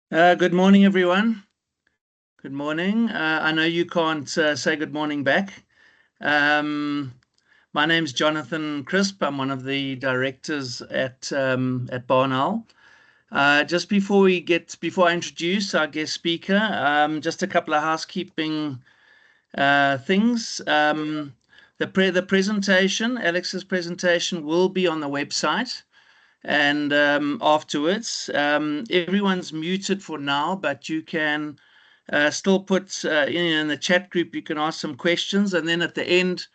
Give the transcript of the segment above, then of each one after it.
Good morning, everyone. Good morning. I know you can't say good morning back. Um, my name's Jonathan Crisp. I'm one of the directors at BarnOwl. Before I introduce our guest speaker, just a couple of housekeeping things. The presentation, Alex's presentation, will be on the website. And afterwards, everyone's muted for now, but you can still put in the chat group, you can ask some questions. And then at the end,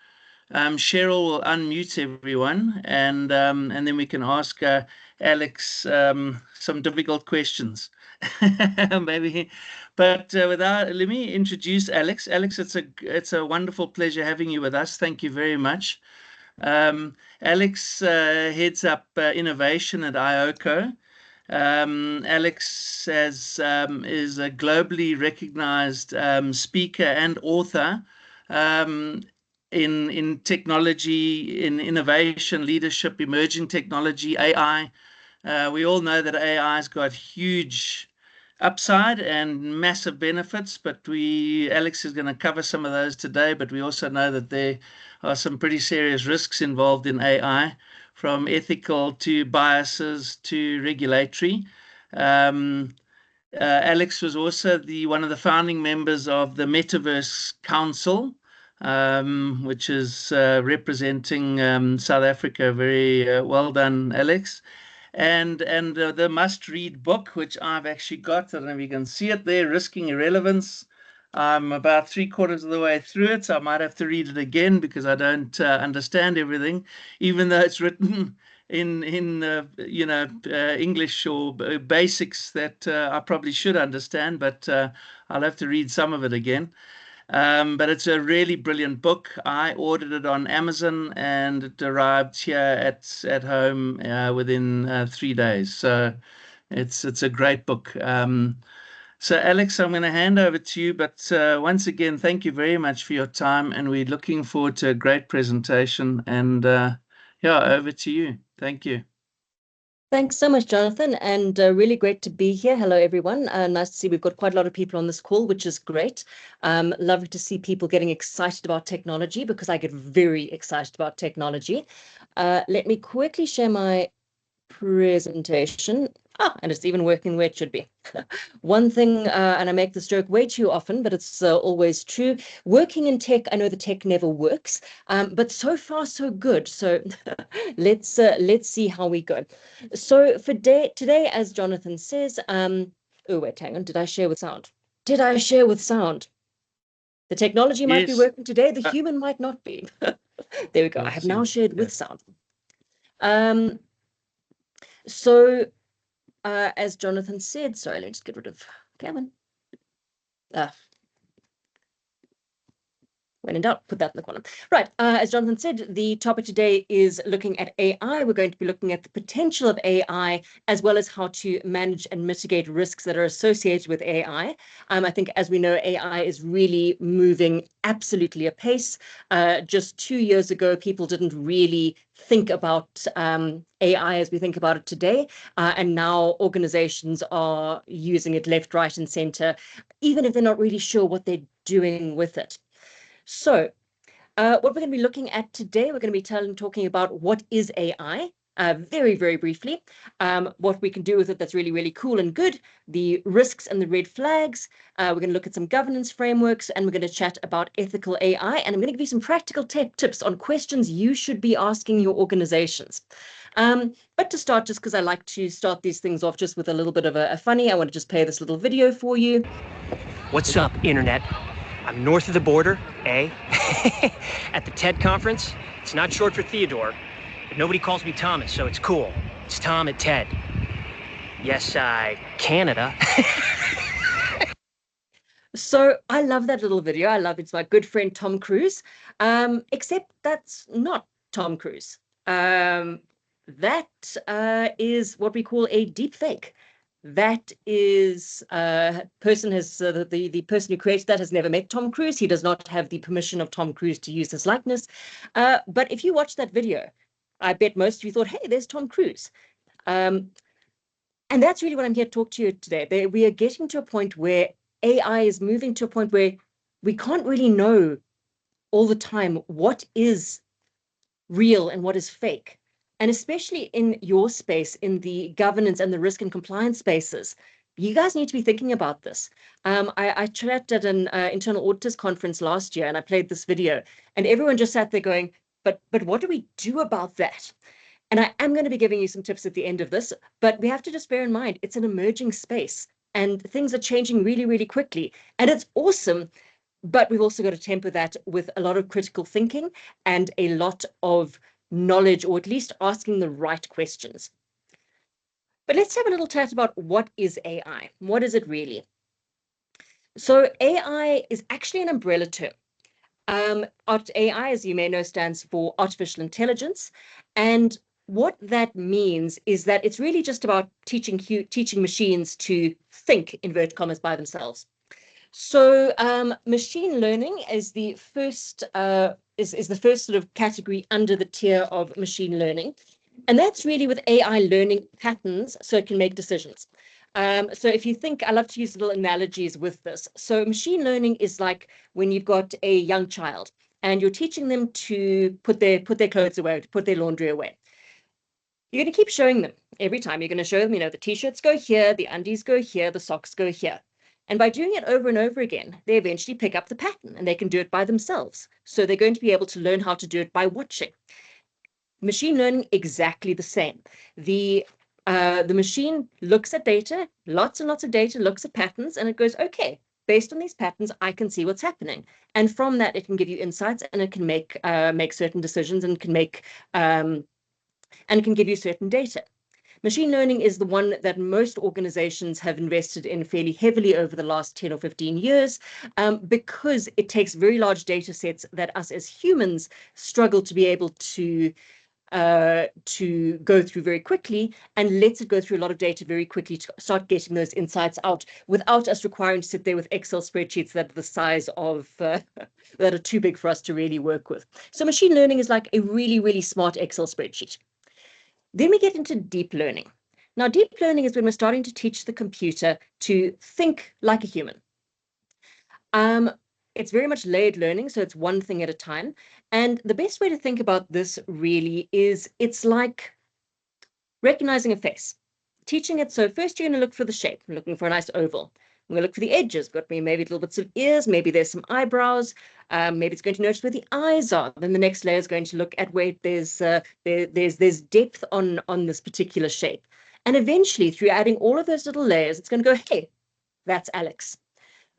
Cheryl will unmute everyone, and then we can ask Alex some difficult questions. Maybe. But let me introduce Alex. Alex, it's a wonderful pleasure having you with us. Thank you very much. Alex heads up innovation at IOCO. Alex is a globally recognized speaker and author in technology, in innovation, leadership, emerging technology, AI. We all know that AI has got huge upside and massive benefits, but Alex is going to cover some of those today, but we also know that there are some pretty serious risks involved in AI, from ethical to biases to regulatory. Um, Alex was also one of the founding members of the Metaverse Council, which is representing South Africa. Very well done, Alex. And the must-read book, which I've actually got, I don't know if you can see it there, Risking Irrelevance. I'm about three-quarters of the way through it, so I might have to read it again because I don't understand everything, even though it's written in English or basics that I probably should understand, but I'll have to read some of it again. But it's a really brilliant book. I ordered it on Amazon and it arrived here at home within 3 days. So it's a great book. So Alex, I'm going to hand over to you. But once again, thank you very much for your time, and we're looking forward to a great presentation. And yeah, over to you. Thank you. Thanks so much, Jonathan, and really great to be here. Hello, everyone. Nice to see we've got quite a lot of people on this call, which is great. Lovely to see people getting excited about technology because I get very excited about technology. Let me quickly share my presentation. And it's even working where it should be. One thing, and I make this joke way too often, but it's always true. Working in tech, I know the tech never works, but so far so good. So let's see how we go. So for today, as Jonathan says, oh wait, hang on. Did I share with sound? Did I share with sound? The technology might be Yes. working today. The human might not be. There we go. I have now shared with sound. So as Jonathan said, sorry, let's just get rid of Kevin. When in doubt, put that in the corner. Right, as Jonathan said, the topic today is looking at AI. We're going to be looking at the potential of AI, as well as how to manage and mitigate risks that are associated with AI. I think, as we know, AI is really moving absolutely apace. Just 2 years ago, people didn't really think about AI as we think about it today. And now organizations are using it left, right, and center, even if they're not really sure what they're doing with it. So what we're going to be looking at today, we're going to be talking about what is AI, very, very briefly, what we can do with it that's really, really cool and good, the risks and the red flags. We're going to look at some governance frameworks, and we're going to chat about ethical AI, and I'm going to give you some practical tips on questions you should be asking your organizations. But to start, just because I like to start these things off just with a little bit of a funny, I want to just play this little video for you. What's up, Internet? I'm north of the border, eh? At the TED conference. It's not short for Theodore, but nobody calls me Thomas, so it's cool. It's Tom at TED. Yes, Canada. So I love that little video. I love it's my good friend Tom Cruise, except that's not Tom Cruise. That is what we call a deep fake. That is person has the person who created that has never met Tom Cruise. He does not have the permission of Tom Cruise to use his likeness. But if you watch that video, I bet most of you thought, hey, there's Tom Cruise. And that's really what I'm here to talk to you today. We are getting to a point where AI is moving to a point where we can't really know all the time what is real and what is fake. And especially in your space, in the governance and the risk and compliance spaces, you guys need to be thinking about this. I chatted at an internal auditors conference last year, and I played this video, and everyone just sat there going, but what do we do about that? And I am going to be giving you some tips at the end of this, but we have to just bear in mind, it's an emerging space and things are changing really, really quickly. And it's awesome, but we've also got to temper that with a lot of critical thinking and a lot of knowledge, or at least asking the right questions. But let's have a little chat about what is AI? What is it really? So AI is actually an umbrella term. AI, as you may know, stands for artificial intelligence. And what that means is that it's really just about teaching machines to think, invert commas, by themselves. So machine learning is the first is the first sort of category under the tier of machine learning. And that's really with AI learning patterns so it can make decisions. So if you think, I love to use little analogies with this. So machine learning is like when you've got a young child and you're teaching them to put their clothes away, to put their laundry away. You're going to keep showing them every time. You're going to show them, the t-shirts go here, the undies go here, the socks go here. And by doing it over and over again, they eventually pick up the pattern and they can do it by themselves. So they're going to be able to learn how to do it by watching. Machine learning, exactly the same. The machine looks at data, lots and lots of data, looks at patterns, and it goes, okay, based on these patterns, I can see what's happening. And from that, it can give you insights, and it can make certain decisions, and can make and can give you certain data. Machine learning is the one that most organizations have invested in fairly heavily over the last 10 or 15 years, because it takes very large data sets that us as humans struggle to be able to go through very quickly, and lets it go through a lot of data very quickly to start getting those insights out without us requiring to sit there with Excel spreadsheets that are the size of, that are too big for us to really work with. So machine learning is like a really, really smart Excel spreadsheet. Then we get into deep learning. Now, deep learning is when we're starting to teach the computer to think like a human. It's very much layered learning, so it's one thing at a time. And the best way to think about this really is it's like recognizing a face, teaching it. So first you're going to look for the shape, looking for a nice oval. I'm going to look for the edges, got maybe little bits of ears, maybe there's some eyebrows, maybe it's going to notice where the eyes are. Then the next layer is going to look at where there's depth on this particular shape. And eventually, through adding all of those little layers, it's going to go, hey, that's Alex.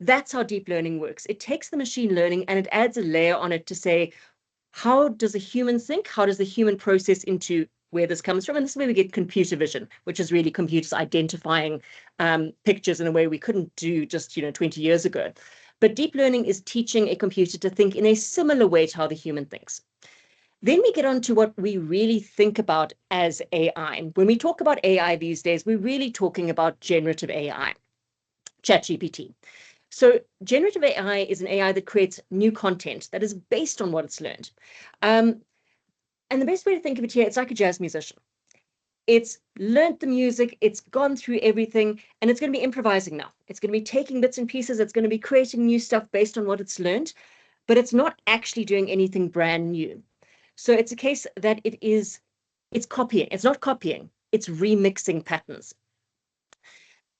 That's how deep learning works. It takes the machine learning and it adds a layer on it to say, how does a human think? How does the human process into where this comes from? And this is where we get computer vision, which is really computers identifying pictures in a way we couldn't do just 20 years ago. But deep learning is teaching a computer to think in a similar way to how the human thinks. Then we get on to what we really think about as AI. When we talk about AI these days, we're really talking about generative AI, ChatGPT. So generative AI is an AI that creates new content that is based on what it's learned. And the best way to think of it here, it's like a jazz musician. It's learned the music, it's gone through everything, and it's going to be improvising now. It's going to be taking bits and pieces, it's going to be creating new stuff based on what it's learned, but it's not actually doing anything brand new. So it's a case that it's copying. It's not copying, it's remixing patterns.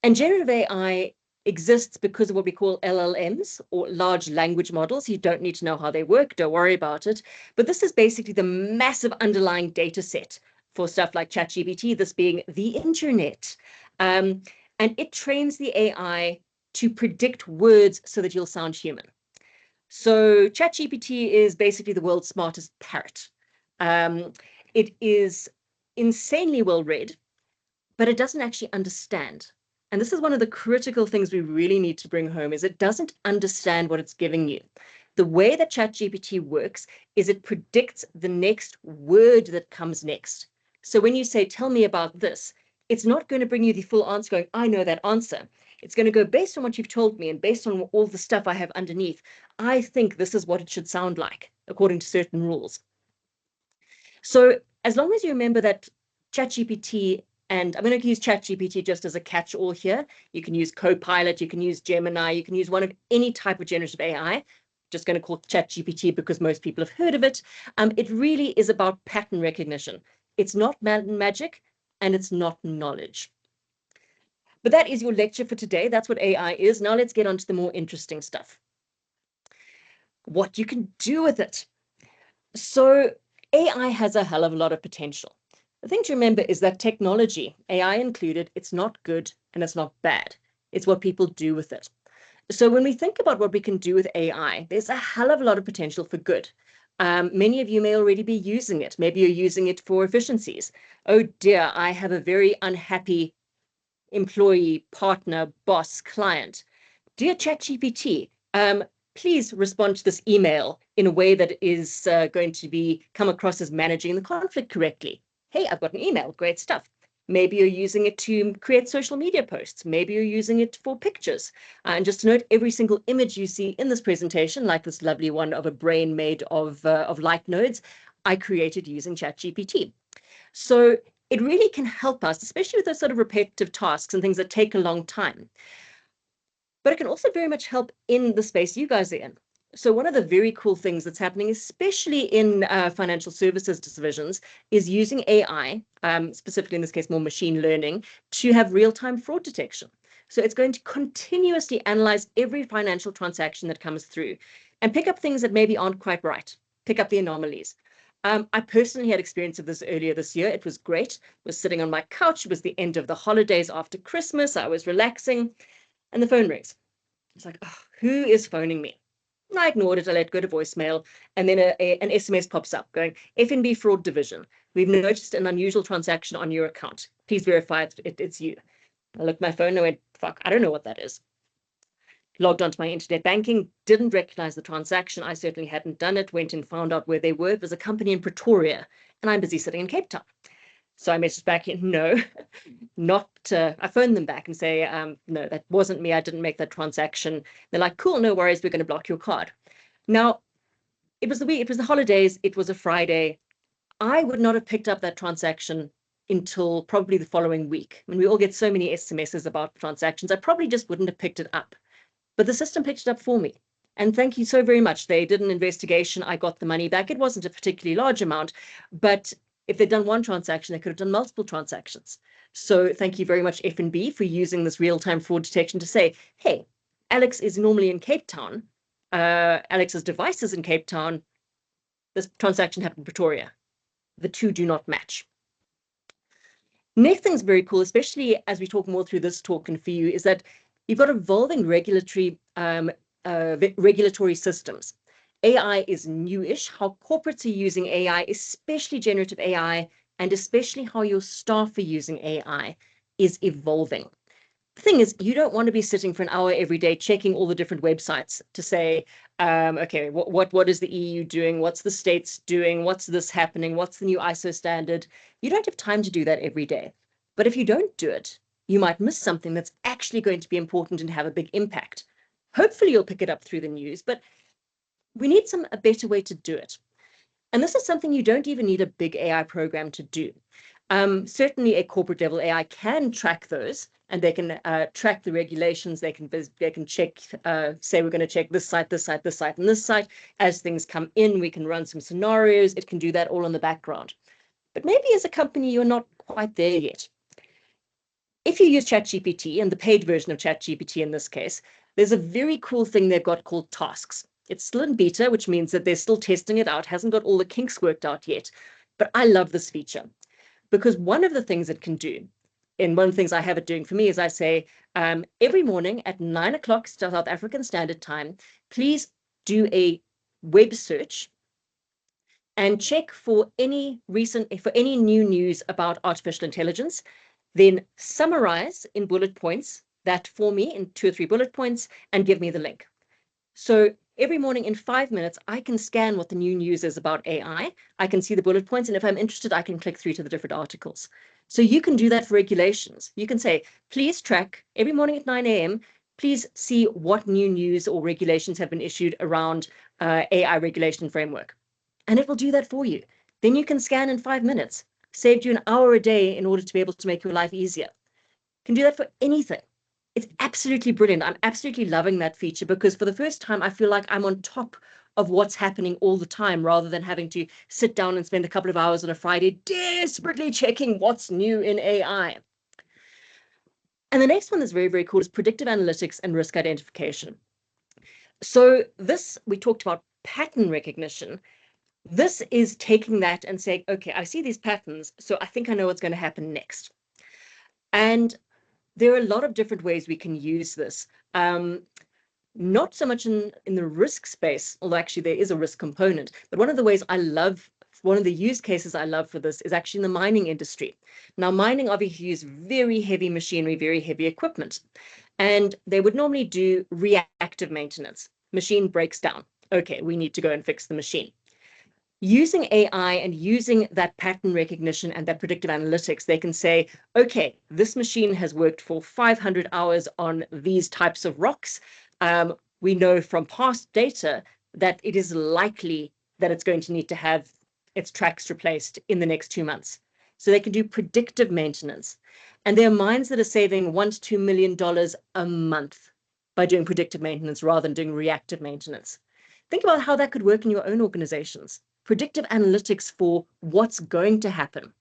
And generative AI exists because of what we call LLMs, or large language models. You don't need to know how they work, don't worry about it. But this is basically the massive underlying data set for stuff like ChatGPT, this being the internet. And it trains the AI to predict words so that you'll sound human. So ChatGPT is basically the world's smartest parrot. It is insanely well read, but it doesn't actually understand. And this is one of the critical things we really need to bring home, is it doesn't understand what it's giving you. The way that ChatGPT works is it predicts the next word that comes next. So when you say, tell me about this, it's not going to bring you the full answer going, I know that answer. It's going to go based on what you've told me and based on all the stuff I have underneath. I think this is what it should sound like, according to certain rules. So as long as you remember that ChatGPT And I'm going to use ChatGPT just as a catch-all here. You can use Copilot, you can use Gemini, you can use one of any type of generative AI. Just going to call ChatGPT because most people have heard of it. It really is about pattern recognition. It's not magic and it's not knowledge. But that is your lecture for today. That's what AI is. Now let's get on to the more interesting stuff. What you can do with it. So AI has a hell of a lot of potential. The thing to remember is that technology, AI included, it's not good and it's not bad. It's what people do with it. So when we think about what we can do with AI, there's a hell of a lot of potential for good. Many of you may already be using it. Maybe you're using it for efficiencies. Oh dear, I have a very unhappy employee, partner, boss, client. Dear ChatGPT, please respond to this email in a way that is going to come across as managing the conflict correctly. Hey, I've got an email, great stuff. Maybe you're using it to create social media posts. Maybe you're using it for pictures. And just to note, every single image you see in this presentation, like this lovely one of a brain made of light nodes, I created using ChatGPT. So it really can help us, especially with those sort of repetitive tasks and things that take a long time. But it can also very much help in the space you guys are in. So one of the very cool things that's happening, especially in financial services divisions, is using AI, specifically in this case, more machine learning, to have real-time fraud detection. So it's going to continuously analyze every financial transaction that comes through and pick up things that maybe aren't quite right, pick up the anomalies. I personally had experience of this earlier this year. It was great. I was sitting on my couch. It was the end of the holidays after Christmas. I was relaxing and the phone rings. It's like, oh, who is phoning me? And I ignored it. I let it go to voicemail. And then an SMS pops up going, FNB Fraud Division. We've noticed an unusual transaction on your account. Please verify it's you. I looked at my phone and I went, fuck, I don't know what that is. Logged onto my internet banking, didn't recognize the transaction. I certainly hadn't done it, went and found out where they were. It was a company in Pretoria, and I'm busy sitting in Cape Town. So I messaged back in, no, not, I phoned them back and say, no, that wasn't me. I didn't make that transaction. They're like, cool, no worries. We're going to block your card. Now, it was the holidays. It was a Friday. I would not have picked up that transaction until probably the following week. When we all get so many SMSs about transactions, I probably just wouldn't have picked it up. But the system picked it up for me. And thank you so very much. They did an investigation. I got the money back. It wasn't a particularly large amount, but if they'd done one transaction, they could have done multiple transactions. So thank you very much, FNB, for using this real-time fraud detection to say, hey, Alex is normally in Cape Town. Alex's device is in Cape Town. This transaction happened in Pretoria. The two do not match. Next thing's very cool, especially as we talk more through this talk and for you, is that you've got evolving regulatory systems. AI is newish. How corporates are using AI, especially generative AI, and especially how your staff are using AI, is evolving. The thing is, you don't want to be sitting for an hour every day checking all the different websites to say, okay, what is the EU doing? What's the states doing? What's this happening? What's the new ISO standard? You don't have time to do that every day. But if you don't do it, you might miss something that's actually going to be important and have a big impact. Hopefully you'll pick it up through the news, but we need a better way to do it. And this is something you don't even need a big AI program to do. Certainly a corporate level AI can track those, and they can track the regulations. They can check, say we're going to check this site, this site, this site, and this site. As things come in, we can run some scenarios. It can do that all in the background. But maybe as a company, you're not quite there yet. If you use ChatGPT, and the paid version of ChatGPT in this case, there's a very cool thing they've got called tasks. It's still in beta, which means that they're still testing it out, hasn't got all the kinks worked out yet. But I love this feature because one of the things it can do, and one of the things I have it doing for me is I say, every morning at 9 o'clock South African Standard Time, please do a web search and check for any new news about artificial intelligence. Then summarize in bullet points that for me in 2 or 3 bullet points and give me the link. So every morning in 5 minutes, I can scan what the new news is about AI. I can see the bullet points. And if I'm interested, I can click through to the different articles. So you can do that for regulations. You can say, please track every morning at 9 a.m. Please see what new news or regulations have been issued around AI regulation framework. And it will do that for you. Then you can scan in 5 minutes. saved you an hour a day in order to be able to make your life easier. Can do that for anything. It's absolutely brilliant. I'm absolutely loving that feature because for the first time, I feel like I'm on top of what's happening all the time rather than having to sit down and spend a couple of hours on a Friday desperately checking what's new in AI. And the next one that's very, very cool is predictive analytics and risk identification. So this, we talked about pattern recognition. This is taking that and saying, okay, I see these patterns, so I think I know what's going to happen next. And there are a lot of different ways we can use this. Not so much in the risk space, although actually there is a risk component. But one of the ways I love, one of the use cases I love for this is actually in the mining industry. Now, mining obviously use very heavy machinery, very heavy equipment. And they would normally do reactive maintenance. Machine breaks down. Okay, we need to go and fix the machine. Using AI and using that pattern recognition and that predictive analytics, they can say, okay, this machine has worked for 500 hours on these types of rocks. We know from past data that it is likely that it's going to need to have its tracks replaced in the next 2 months. So they can do predictive maintenance. And there are mines that are saving $1 to $2 million a month by doing predictive maintenance rather than doing reactive maintenance. Think about how that could work in your own organizations. Predictive analytics for what's going to happen.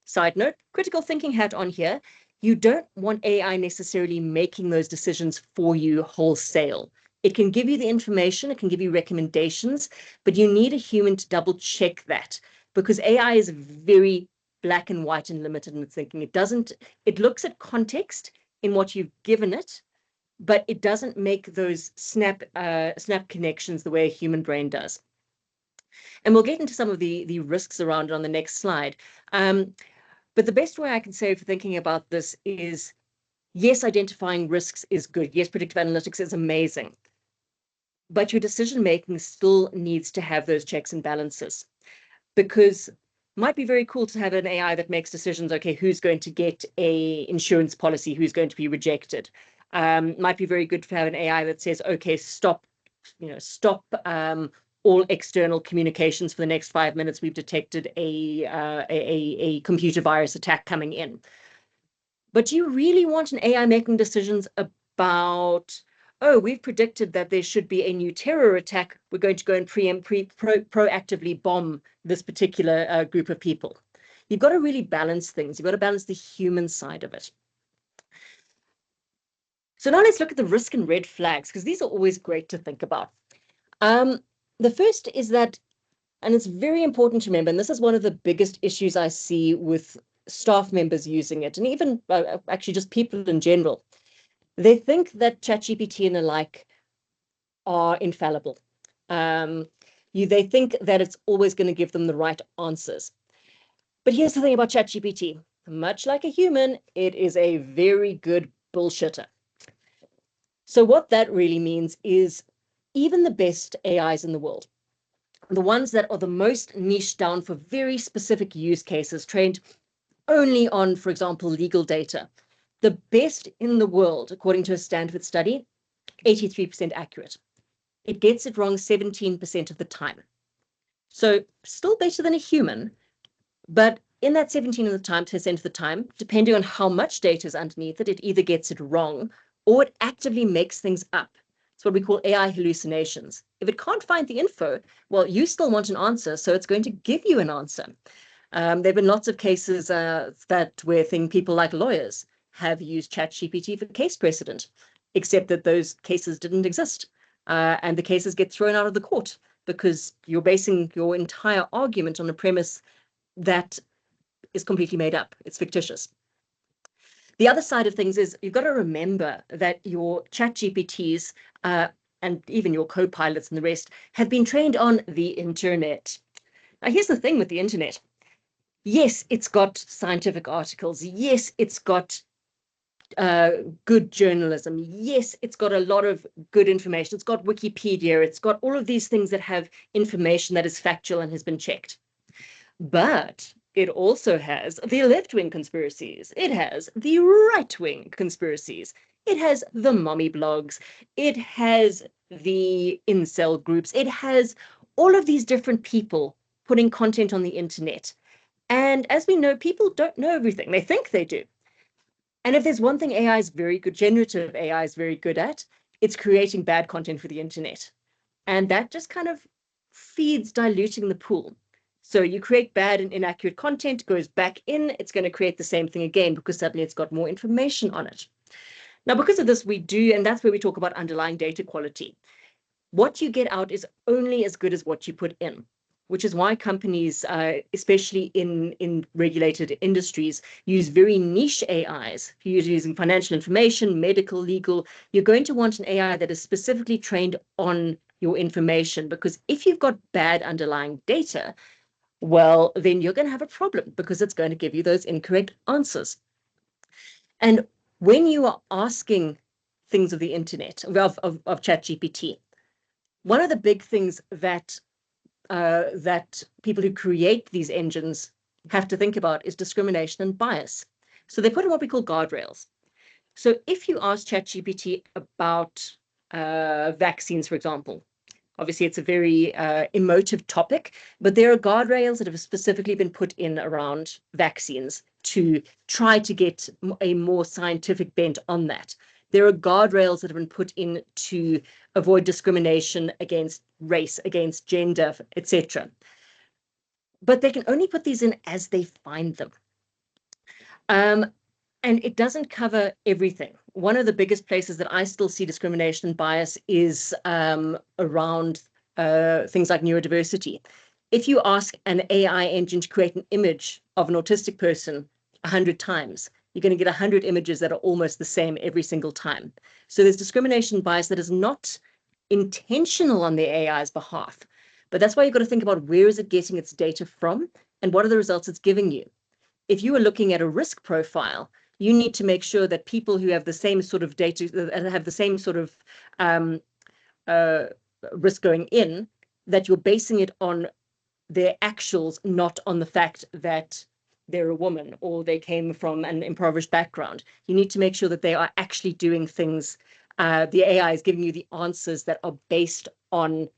Side note, critical thinking hat on here. You don't want AI necessarily making those decisions for you wholesale. It can give you the information, it can give you recommendations, but you need a human to double check that because AI is very black and white and limited in its thinking. It looks at context in what you've given it, but it doesn't make those snap connections the way a human brain does. And we'll get into some of the risks around it on the next slide. But the best way I can say for thinking about this is, yes, identifying risks is good. Yes, predictive analytics is amazing. But your decision-making still needs to have those checks and balances. Because it might be very cool to have an AI that makes decisions, okay, who's going to get a insurance policy, who's going to be rejected. Might be very good to have an AI that says, okay, stop all external communications for the next 5 minutes. We've detected a computer virus attack coming in. But you really want an AI making decisions about, oh, we've predicted that there should be a new terror attack. We're going to go and proactively bomb this particular group of people. You've got to really balance things. You've got to balance the human side of it. So now let's look at the risk and red flags, because these are always great to think about. The first is that, and it's very important to remember, and this is one of the biggest issues I see with staff members using it, and even actually just people in general. They think that ChatGPT and the like are infallible. They think that it's always going to give them the right answers. But here's the thing about ChatGPT. Much like a human, it is a very good bullshitter. So what that really means is even the best AIs in the world, the ones that are the most niched down for very specific use cases, trained only on, for example, legal data, the best in the world, according to a Stanford study, 83% accurate. It gets it wrong 17% of the time. So still better than a human, but in that 17% of the time, depending on how much data is underneath it, it either gets it wrong or it actively makes things up. It's what we call AI hallucinations. If it can't find the info, well, you still want an answer, so it's going to give you an answer. There have been lots of cases where people like lawyers have used ChatGPT for case precedent, except that those cases didn't exist. And the cases get thrown out of the court because you're basing your entire argument on a premise that is completely made up. It's fictitious. The other side of things is you've got to remember that your ChatGPTs and even your co-pilots and the rest have been trained on the internet. Now, here's the thing with the internet. Yes, it's got scientific articles. Yes, it's got good journalism. Yes, it's got a lot of good information. It's got Wikipedia. It's got all of these things that have information that is factual and has been checked. But it also has the left-wing conspiracies. It has the right-wing conspiracies. It has the mommy blogs. It has the incel groups. It has all of these different people putting content on the internet. And as we know, people don't know everything. They think they do. And if there's one thing AI is very good, generative AI is very good at, it's creating bad content for the internet. And that just kind of feeds diluting the pool. So you create bad and inaccurate content, goes back in, it's going to create the same thing again because suddenly it's got more information on it. Now, because of this, we do, and that's where we talk about underlying data quality. What you get out is only as good as what you put in, which is why companies, especially in regulated industries, use very niche AIs. If you're using financial information, medical, legal, you're going to want an AI that is specifically trained on your information, because if you've got bad underlying data, well, then you're going to have a problem because it's going to give you those incorrect answers. And when you are asking things of the internet, of ChatGPT, one of the big things that that people who create these engines have to think about is discrimination and bias. So they put in what we call guardrails. So if you ask ChatGPT about vaccines, for example, obviously it's a very emotive topic, but there are guardrails that have specifically been put in around vaccines to try to get a more scientific bent on that. There are guardrails that have been put in to avoid discrimination against race, against gender, etc. But they can only put these in as they find them. And it doesn't cover everything. One of the biggest places that I still see discrimination and bias is around things like neurodiversity. If you ask an AI engine to create an image of an autistic person 100 times, you're going to get 100 images that are almost the same every single time. So there's discrimination and bias that is not intentional on the AI's behalf. But that's why you've got to think about where is it getting its data from and what are the results it's giving you. If you are looking at a risk profile, you need to make sure that people who have the same sort of data and have the same sort of risk going in, that you're basing it on their actuals, not on the fact that they're a woman or they came from an impoverished background. You need to make sure that they are actually doing things. The AI is giving you the answers that are based on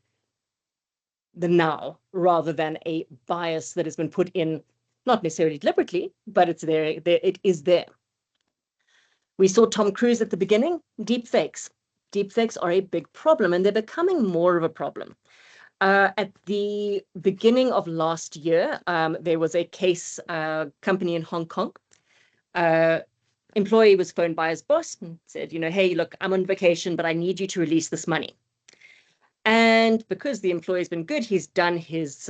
the now, rather than a bias that has been put in, not necessarily deliberately, but it's there. It is there. We saw Tom Cruise at the beginning. Deepfakes. Deepfakes are a big problem, and they're becoming more of a problem. At the beginning of last year, there was a case, company in Hong Kong. Employee was phoned by his boss and said, hey, look, I'm on vacation, but I need you to release this money. And because the employee's been good, he's done his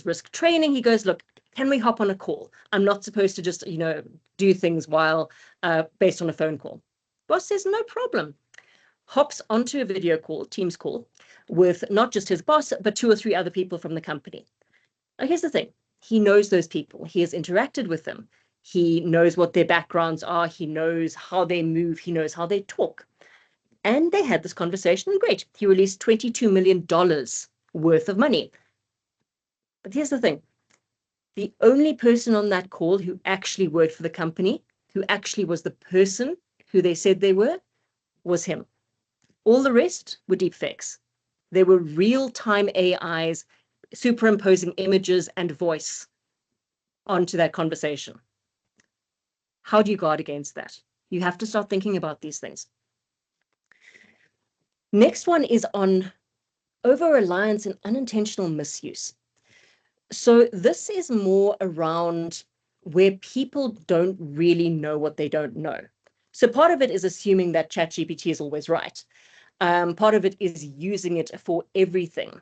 risk training. He goes, look, can we hop on a call? I'm not supposed to just, do things while based on a phone call. Boss says, no problem. Hops onto a video call, Teams call, with not just his boss, but 2 or 3 other people from the company. Now, here's the thing. He knows those people. He has interacted with them. He knows what their backgrounds are. He knows how they move. He knows how they talk. And they had this conversation, and great. He released $22 million worth of money. But here's the thing. The only person on that call who actually worked for the company, who actually was the person who they said they were, was him. All the rest were deepfakes. They were real-time AIs superimposing images and voice onto that conversation. How do you guard against that? You have to start thinking about these things. Next one is on over-reliance and unintentional misuse. So this is more around where people don't really know what they don't know. So part of it is assuming that ChatGPT is always right. Part of it is using it for everything.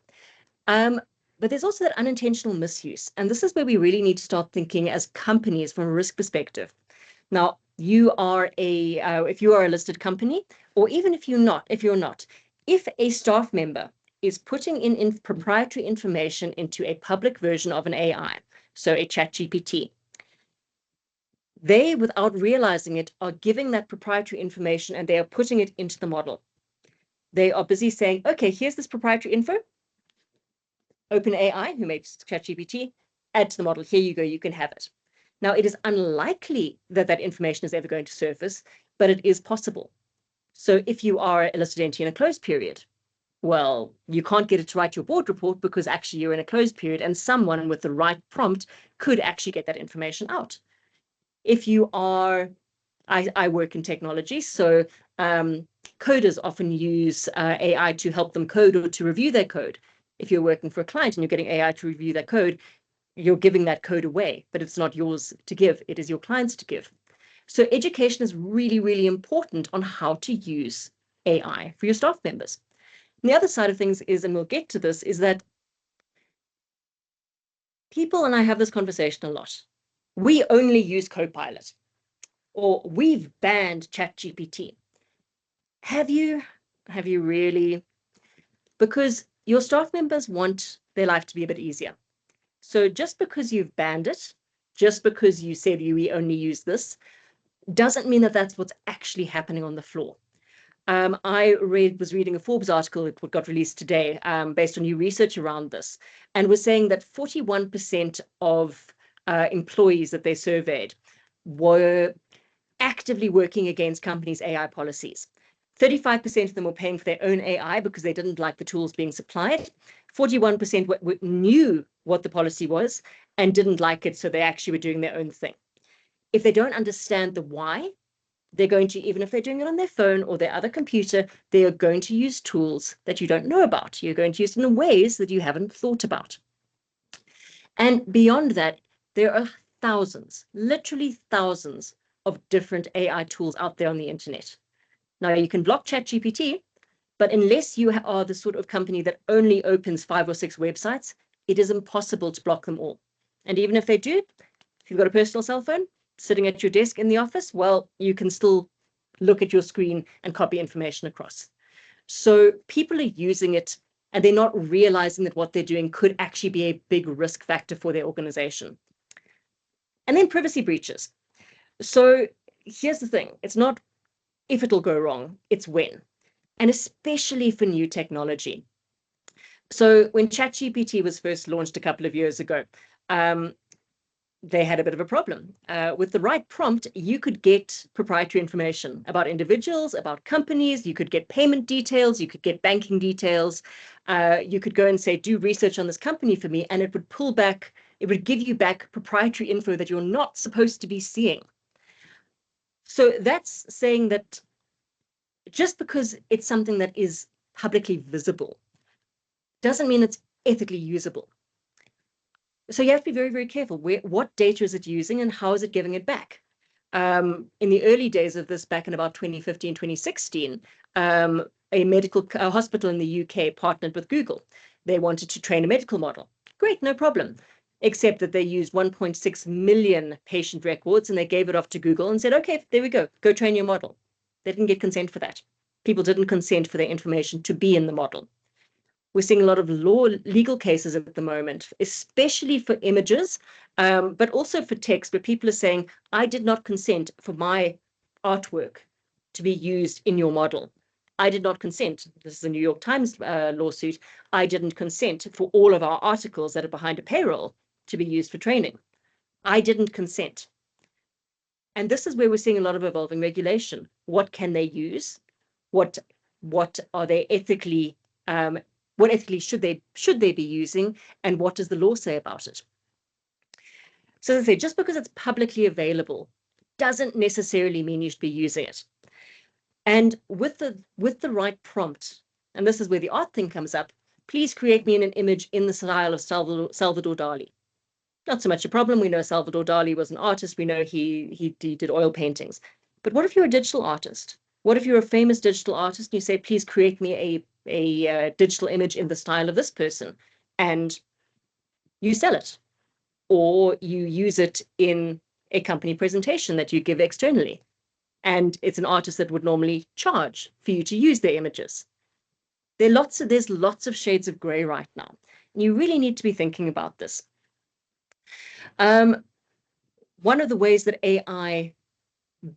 But there's also that unintentional misuse. And this is where we really need to start thinking as companies from a risk perspective. Now, you are if you are a listed company, or even if you're not, if a staff member is putting in proprietary information into a public version of an AI, so a ChatGPT, they, without realizing it, are giving that proprietary information and they are putting it into the model. They are busy saying, okay, here's this proprietary info. OpenAI, who makes ChatGPT, add to the model. Here you go, you can have it. Now, it is unlikely that that information is ever going to surface, but it is possible. So if you are a listed entity in a closed period, Well, you can't get it to write your board report because actually you're in a closed period, and someone with the right prompt could actually get that information out. If you are, I work in technology, so coders often use AI to help them code or to review their code. If you're working for a client and you're getting AI to review their code, you're giving that code away, but it's not yours to give. It is your client's to give. So education is really, really important on how to use AI for your staff members. And the other side of things is, and we'll get to this, is that people, and I have this conversation a lot, we only use Copilot, or we've banned ChatGPT. Have you really? Because your staff members want their life to be a bit easier. So just because you've banned it, just because you said we only use this, doesn't mean that that's what's actually happening on the floor. I was reading a Forbes article, it got released today, based on new research around this, and was saying that 41% of employees that they surveyed were actively working against companies' AI policies. 35% of them were paying for their own AI because they didn't like the tools being supplied. 41% knew what the policy was and didn't like it, so they actually were doing their own thing. If they don't understand the why, they're going to, even if they're doing it on their phone or their other computer, they are going to use tools that you don't know about. You're going to use them in ways that you haven't thought about. And beyond that, there are thousands, literally thousands of different AI tools out there on the internet. Now, you can block ChatGPT, but unless you are the sort of company that only opens 5 or 6 websites, it is impossible to block them all. And even if they do, if you've got a personal cell phone sitting at your desk in the office, well, you can still look at your screen and copy information across. So people are using it and they're not realizing that what they're doing could actually be a big risk factor for their organization. And then privacy breaches. So here's the thing. It's not if it'll go wrong, it's when. And especially for new technology. So when ChatGPT was first launched a couple of years ago, they had a bit of a problem. With the right prompt, you could get proprietary information about individuals, about companies, you could get payment details, you could get banking details, you could go and say, do research on this company for me, and it would pull back, it would give you back proprietary info that you're not supposed to be seeing. So that's saying that just because it's something that is publicly visible doesn't mean it's ethically usable. So you have to be very, very careful. What data is it using and how is it giving it back? In the early days of this, back in about 2015, 2016, a hospital in the UK partnered with Google. They wanted to train a medical model. Great, no problem. Except that they used 1.6 million patient records and they gave it off to Google and said, okay, there we go train your model. They didn't get consent for that. People didn't consent for their information to be in the model. We're seeing a lot of legal cases at the moment, especially for images, but also for text, where people are saying, I did not consent for my artwork to be used in your model. I did not consent. This is a New York Times lawsuit. I didn't consent for all of our articles that are behind a paywall to be used for training. I didn't consent. And this is where we're seeing a lot of evolving regulation. What can they use? What are they ethically what ethically should they be using, and what does the law say about it? So as I say, just because it's publicly available doesn't necessarily mean you should be using it. And with the right prompt, and this is where the art thing comes up, please create me an image in the style of Salvador Dali. Not so much a problem. We know Salvador Dali was an artist. We know he did oil paintings. But what if you're a digital artist? What if you're a famous digital artist and you say, please create me a digital image in the style of this person, and you sell it, or you use it in a company presentation that you give externally, and it's an artist that would normally charge for you to use their images. There's lots of shades of gray right now, and you really need to be thinking about this. One of the ways that AI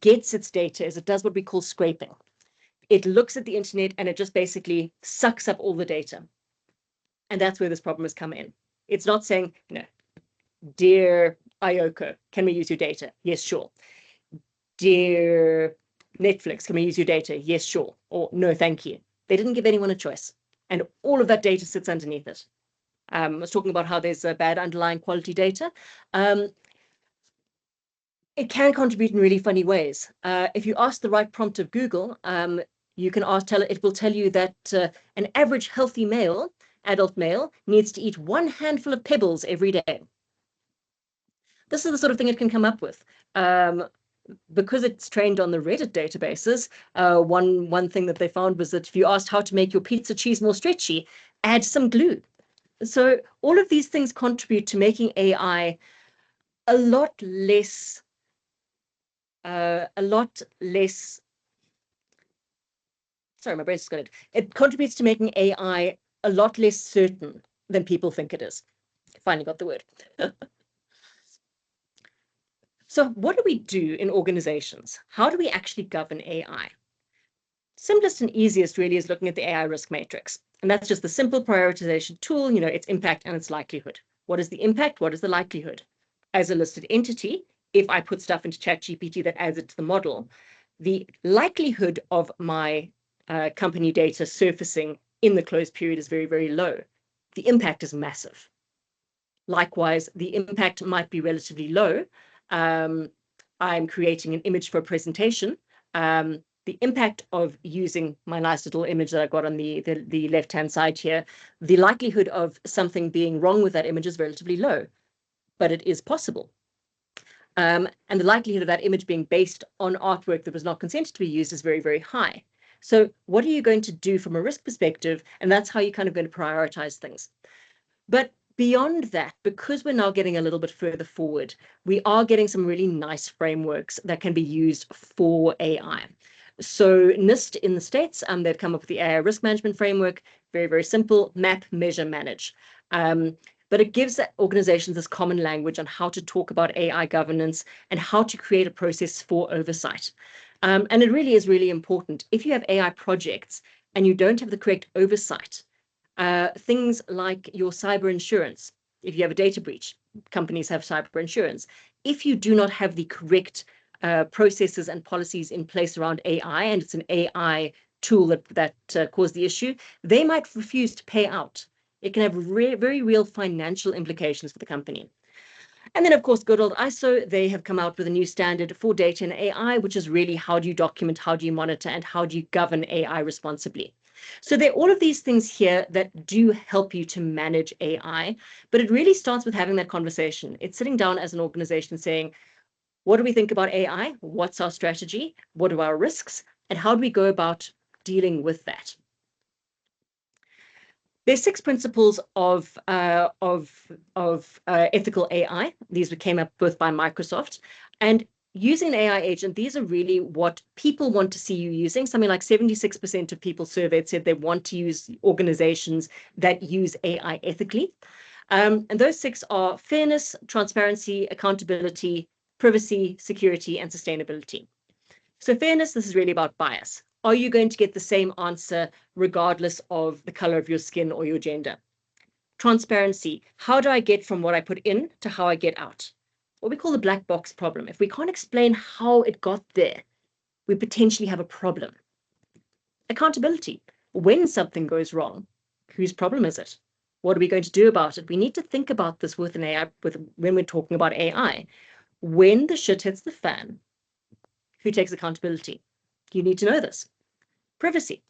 gets its data is it does what we call scraping. It looks at the internet and it just basically sucks up all the data. And that's where this problem has come in. It's not saying, dear Ayoko, can we use your data? Yes, sure. Dear Netflix, can we use your data? Yes, sure. Or no, thank you. They didn't give anyone a choice. and all of that data sits underneath it. I was talking about how there's a bad underlying quality data. It can contribute in really funny ways. If you ask the right prompt of Google, you can it will tell you that an average healthy male, adult male, needs to eat 1 handful of pebbles every day. This is the sort of thing it can come up with. Because it's trained on the Reddit databases, one thing that they found was that if you asked how to make your pizza cheese more stretchy, add some glue. So all of these things contribute to making AI a lot less, sorry, my brain's just got it. It contributes to making AI a lot less certain than people think it is. Finally got the word. So what do we do in organizations? How do we actually govern AI? Simplest and easiest really is looking at the AI risk matrix. And that's just the simple prioritization tool, its impact and its likelihood. What is the impact? What is the likelihood? As a listed entity, if I put stuff into ChatGPT that adds it to the model, the likelihood of my company data surfacing in the closed period is very, very low. The impact is massive. Likewise, the impact might be relatively low. I'm creating an image for a presentation. The impact of using my nice little image that I've got on the left-hand side here, the likelihood of something being wrong with that image is relatively low, but it is possible. And the likelihood of that image being based on artwork that was not consented to be used is very, very high. So what are you going to do from a risk perspective? And that's how you're kind of going to prioritize things. But beyond that, because we're now getting a little bit further forward, we are getting some really nice frameworks that can be used for AI. So NIST in the States, they've come up with the AI risk management framework, very, very simple, map, measure, manage. But it gives organizations this common language on how to talk about AI governance and how to create a process for oversight. And it really is really important. If you have AI projects and you don't have the correct oversight, things like your cyber insurance, if you have a data breach, companies have cyber insurance. If you do not have the correct processes and policies in place around AI, and it's an AI tool that caused the issue, they might refuse to pay out. It can have very real financial implications for the company. And then, of course, good old ISO, they have come out with a new standard for data and AI, which is really how do you document, how do you monitor, and how do you govern AI responsibly. So there are all of these things here that do help you to manage AI, but it really starts with having that conversation. It's sitting down as an organization saying, what do we think about AI? What's our strategy? What are our risks? And how do we go about dealing with that? There's 6 principles of ethical AI. These came up with by Microsoft. And using an AI agent, these are really what people want to see you using. Something like 76% of people surveyed said they want to use organizations that use AI ethically. And those 6 are fairness, transparency, accountability, privacy, security, and sustainability. So fairness, this is really about bias. Are you going to get the same answer regardless of the color of your skin or your gender? Transparency, how do I get from what I put in to how I get out? What we call the black box problem. If we can't explain how it got there, we potentially have a problem. Accountability, when something goes wrong, whose problem is it? What are we going to do about it? We need to think about this with an AI, when we're talking about AI. When the shit hits the fan, who takes accountability? You need to know this. Privacy.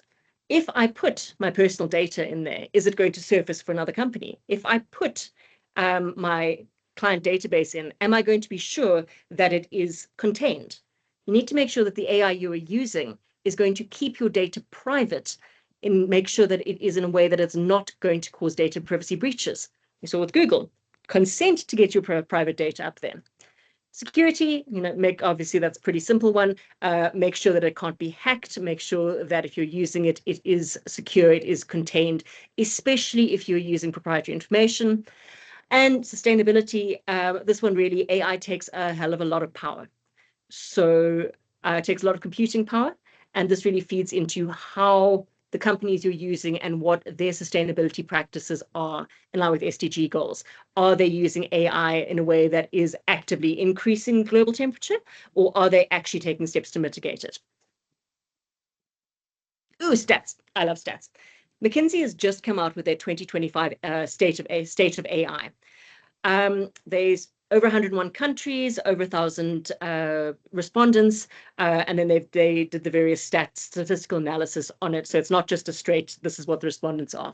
If I put my personal data in there, is it going to surface for another company? If I put my client database in, am I going to be sure that it is contained? You need to make sure that the AI you are using is going to keep your data private and make sure that it is in a way that it's not going to cause data privacy breaches. You saw with Google, consent to get your private data up there. Security, obviously that's a pretty simple one. Make sure that it can't be hacked. Make sure that if you're using it, it is secure, it is contained, especially if you're using proprietary information. And sustainability, this one really, AI takes a hell of a lot of power. So it takes a lot of computing power. And this really feeds into how the companies you're using and what their sustainability practices are in line with SDG goals. Are they using AI in a way that is actively increasing global temperature, or are they actually taking steps to mitigate it? Ooh, stats. I love stats. McKinsey has just come out with their 2025 state of AI. There's over 101 countries, over 1,000 respondents, and then they did the various statistical analysis on it. So it's not just a straight, this is what the respondents are.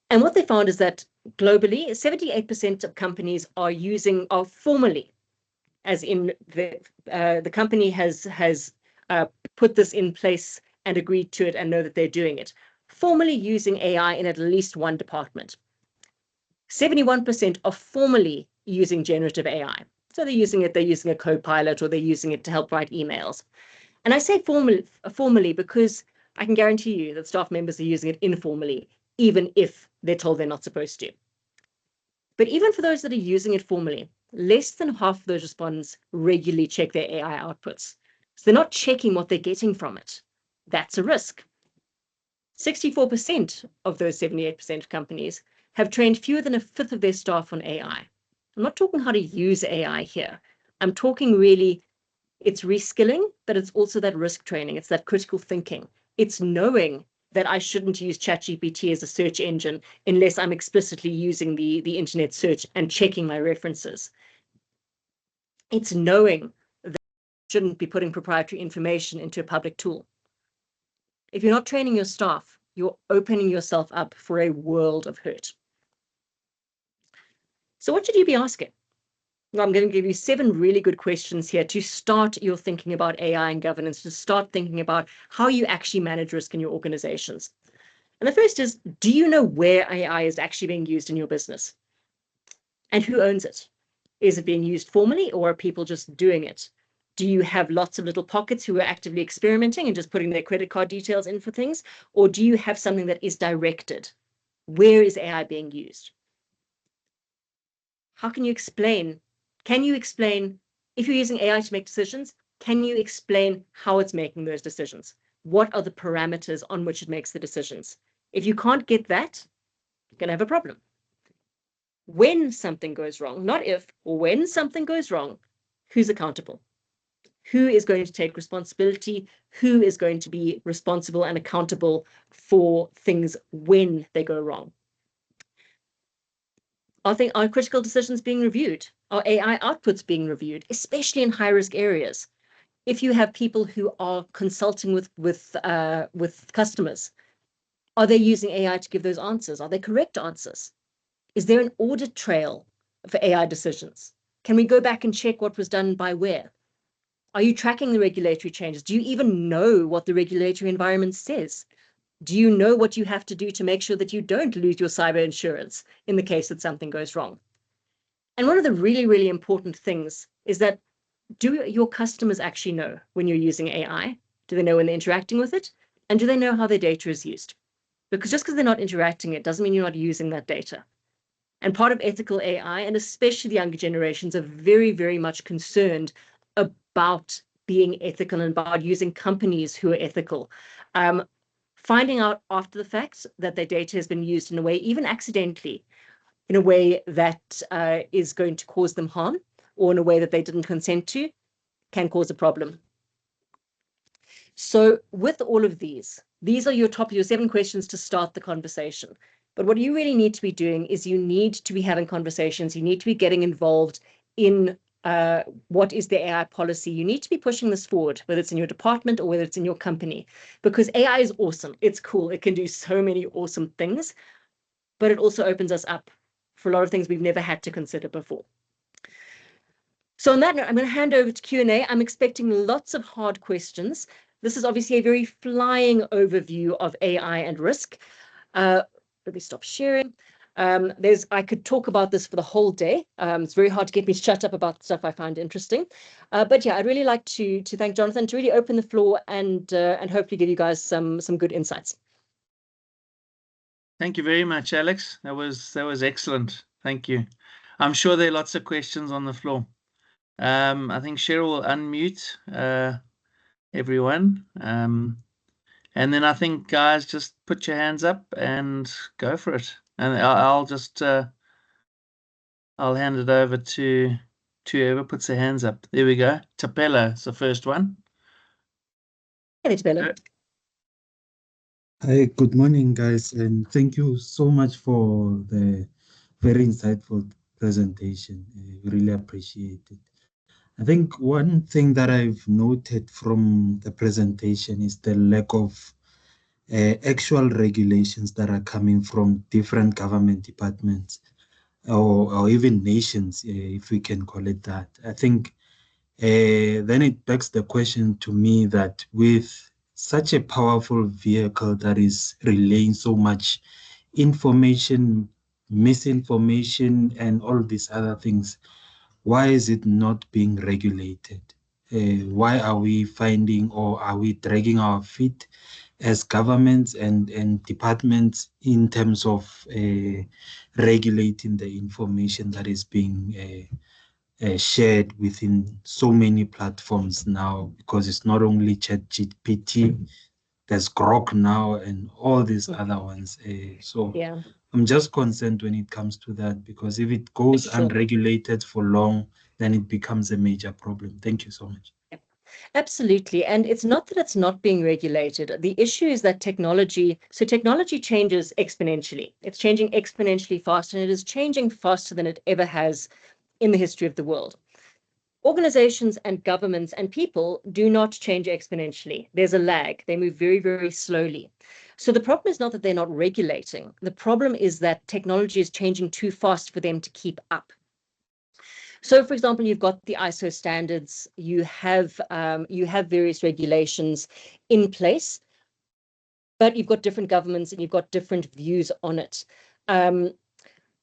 And what they found is that globally, 78% of companies are formally, as in the company has put this in place and agreed to it and know that they're doing it, formally using AI in at least one department. 71% are formally using generative AI. So they're using a co-pilot, or they're using it to help write emails. And I say formally because I can guarantee you that staff members are using it informally, even if they're told they're not supposed to. But even for those that are using it formally, less than half of those respondents regularly check their AI outputs. So they're not checking what they're getting from it. That's a risk. 64% of those 78% of companies have trained fewer than a fifth of their staff on AI. I'm not talking how to use AI here. I'm talking really, it's reskilling, but it's also that risk training. It's that critical thinking. It's knowing that I shouldn't use ChatGPT as a search engine unless I'm explicitly using the internet search and checking my references. It's knowing that I shouldn't be putting proprietary information into a public tool. If you're not training your staff, you're opening yourself up for a world of hurt. So what should you be asking? Well, I'm going to give you 7 really good questions here to start your thinking about AI and governance, to start thinking about how you actually manage risk in your organizations. And the first is, do you know where AI is actually being used in your business? And who owns it? Is it being used formally, or are people just doing it? Do you have lots of little pockets who are actively experimenting and just putting their credit card details in for things? Or do you have something that is directed? Where is AI being used? How can you explain? Can you explain, if you're using AI to make decisions, can you explain how it's making those decisions? What are the parameters on which it makes the decisions? If you can't get that, you're going to have a problem. When something goes wrong, not if, when something goes wrong, who's accountable? Who is going to take responsibility? Who is going to be responsible and accountable for things when they go wrong? Are critical decisions being reviewed? Are AI outputs being reviewed, especially in high-risk areas? If you have people who are consulting with customers, are they using AI to give those answers? Are they correct answers? Is there an audit trail for AI decisions? Can we go back and check what was done by where? Are you tracking the regulatory changes? Do you even know what the regulatory environment says? Do you know what you have to do to make sure that you don't lose your cyber insurance in the case that something goes wrong? And one of the really, really important things is that, do your customers actually know when you're using AI? Do they know when they're interacting with it? And do they know how their data is used? Because just because they're not interacting, it doesn't mean you're not using that data. And part of ethical AI, and especially the younger generations, are very, very much concerned about being ethical and about using companies who are ethical. Finding out after the fact that their data has been used in a way, even accidentally, in a way that is going to cause them harm, or in a way that they didn't consent to, can cause a problem. So with all of these are your 7 questions to start the conversation. But what you really need to be doing is you need to be having conversations. You need to be getting involved in what is the AI policy. You need to be pushing this forward, whether it's in your department or whether it's in your company, because AI is awesome. It's cool. It can do so many awesome things, but it also opens us up for a lot of things we've never had to consider before. So on that note, I'm going to hand over to Q&A. I'm expecting lots of hard questions. This is obviously a very flying overview of AI and risk. Let me stop sharing. I could talk about this for the whole day. It's very hard to get me to shut up about stuff I find interesting. But yeah, I'd really like to thank Jonathan to really open the floor and hopefully give you guys some good insights. Thank you very much, Alex. That was excellent. Thank you. I'm sure there are lots of questions on the floor. I think Cheryl will unmute everyone. And then I think, guys, just put your hands up and go for it. And I'll just I'll hand it over to whoever puts their hands up. There we go. Tapelo is the first one. Hey, Tapelo. Hi, good morning, guys, and thank you so much for the very insightful presentation. We really appreciate it. I think one thing that I've noted from the presentation is the lack of actual regulations that are coming from different government departments or even nations, if we can call it that. I think then it begs the question to me that with such a powerful vehicle that is relaying so much information, misinformation, and all these other things, why is it not being regulated? Why are we finding or are we dragging our feet as governments and departments in terms of regulating the information that is being shared within so many platforms now? Because it's not only ChatGPT, there's Grok now and all these other ones. So Yeah, I'm just concerned when it comes to that, because if it goes sure. unregulated for long, then it becomes a major problem. Thank you so much. Absolutely. And it's not that it's not being regulated. The issue is that technology changes exponentially. It's changing exponentially fast, and it is changing faster than it ever has in the history of the world. Organizations and governments and people do not change exponentially. There's a lag. They move very, very slowly. So the problem is not that they're not regulating. The problem is that technology is changing too fast for them to keep up. So, for example, you've got the ISO standards, you have various regulations in place, but you've got different governments and you've got different views on it.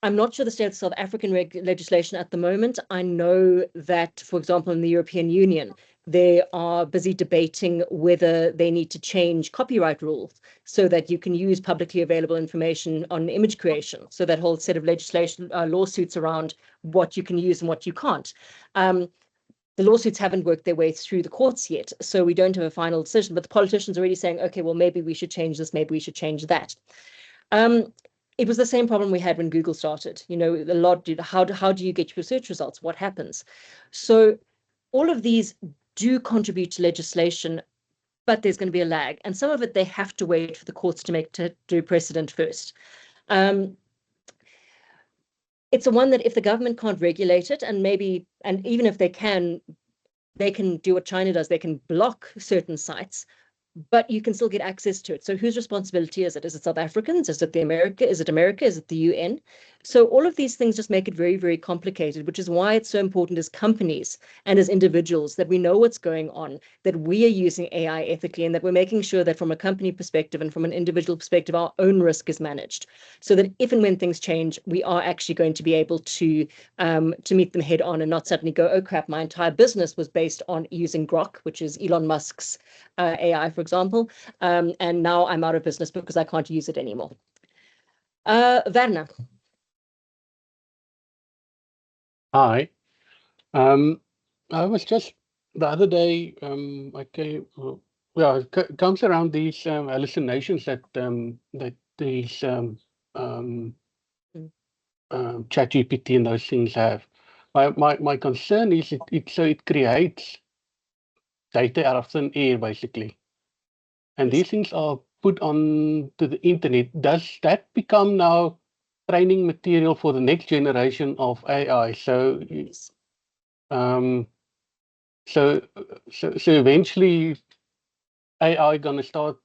I'm not sure the state of South African legislation at the moment. I know that, for example, in the European Union, they are busy debating whether they need to change copyright rules so that you can use publicly available information on image creation. So that whole set of legislation, lawsuits around what you can use and what you can't. The lawsuits haven't worked their way through the courts yet, so we don't have a final decision, but the politicians are already saying, okay, well, maybe we should change this, maybe we should change that. It was the same problem we had when Google started. You know, a lot, how do you get your search results? What happens? So all of these do contribute to legislation, but there's going to be a lag. And some of it, they have to wait for the courts to do precedent first. It's a one that if the government can't regulate it, and even if they can do what China does, they can block certain sites, but you can still get access to it. So whose responsibility is it? Is it South Africans? Is it America? Is it the UN? So all of these things just make it very, very complicated, which is why it's so important as companies and as individuals that we know what's going on, that we are using AI ethically, and that we're making sure that from a company perspective and from an individual perspective, our own risk is managed, so that if and when things change, we are actually going to be able to meet them head on and not suddenly go, oh crap, my entire business was based on using Grok, which is Elon Musk's AI, for example, and now I'm out of business because I can't use it anymore. Werner. Hi. I was just the other day, it comes around these hallucinations that these ChatGPT and those things have. My concern is it creates data out of thin air, basically. And these things are put on to the internet. Does that become now training material for the next generation of AI? So, so eventually, AI gonna start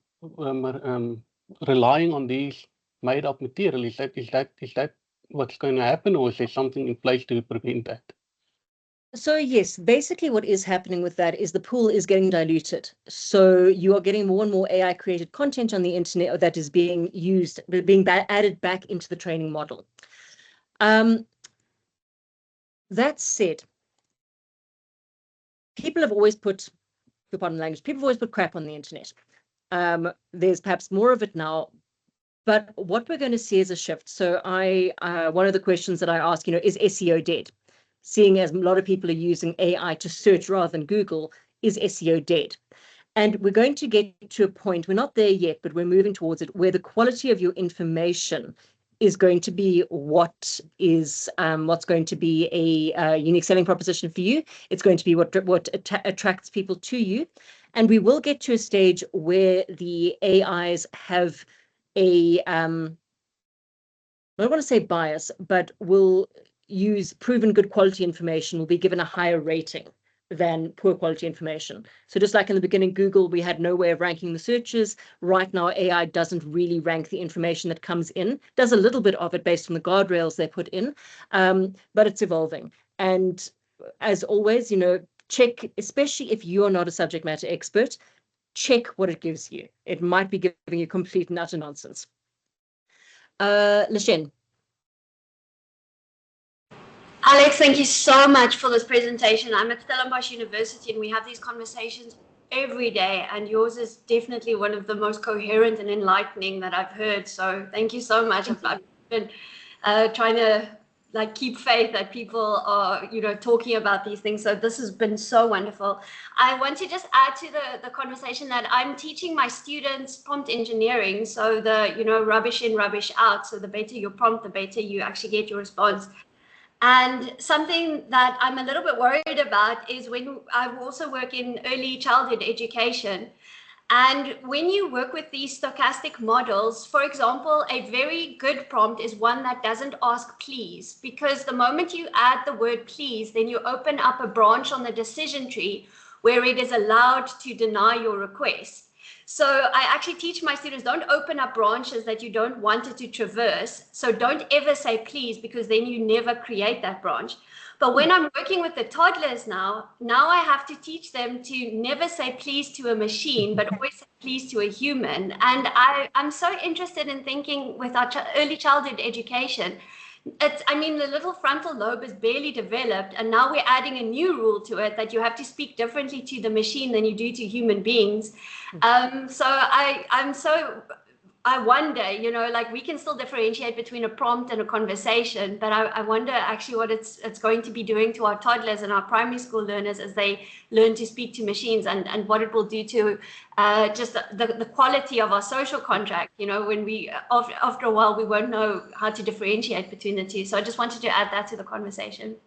relying on these made-up material. Is that what's going to happen, or is there something in place to prevent that? So yes, basically what is happening with that is the pool is getting diluted. So you are getting more and more AI created content on the internet that is being used, being added back into the training model. That said, people have always put, pardon the language, people have always put crap on the internet. There's perhaps more of it now, but what we're going to see is a shift. So one of the questions that I ask, is SEO dead? Seeing as a lot of people are using AI to search rather than Google, is SEO dead? And we're going to get to a point, we're not there yet, but we're moving towards it, where the quality of your information is going to be what's going to be a unique selling proposition for you. It's going to be what attracts people to you. And we will get to a stage where the AIs have a, I don't want to say bias, but will use proven good quality information, will be given a higher rating than poor quality information. So just like in the beginning, Google, we had no way of ranking the searches. Right now, AI doesn't really rank the information that comes in, does a little bit of it based on the guardrails they put in, but it's evolving. And as always, check, especially if you are not a subject matter expert, check what it gives you. It might be giving you complete and utter nonsense. Lashen. Alex, thank you so much for this presentation. I'm at Stellenbosch University and we have these conversations every day, and yours is definitely one of the most coherent and enlightening that I've heard. So thank you so much. I've been trying to keep faith that people are, talking about these things. So this has been so wonderful. I want to just add to the conversation that I'm teaching my students prompt engineering. So the, rubbish in, rubbish out. So the better your prompt, the better you actually get your response. And something that I'm a little bit worried about is when I also work in early childhood education. And when you work with these stochastic models, for example, a very good prompt is one that doesn't ask please, because the moment you add the word please, then you open up a branch on the decision tree where it is allowed to deny your request. So I actually teach my students, don't open up branches that you don't want it to traverse. So don't ever say please, because then you never create that branch. But when I'm working with the toddlers now I have to teach them to never say please to a machine, but always say please to a human. And I'm so interested in thinking with our early childhood education, the little frontal lobe is barely developed, and now we're adding a new rule to it that you have to speak differently to the machine than you do to human beings. I wonder, we can still differentiate between a prompt and a conversation, but I wonder actually what it's going to be doing to our toddlers and our primary school learners as they learn to speak to machines, and what it will do to just the quality of our social contract, when we, after a while, we won't know how to differentiate between the two. So I just wanted to add that to the conversation.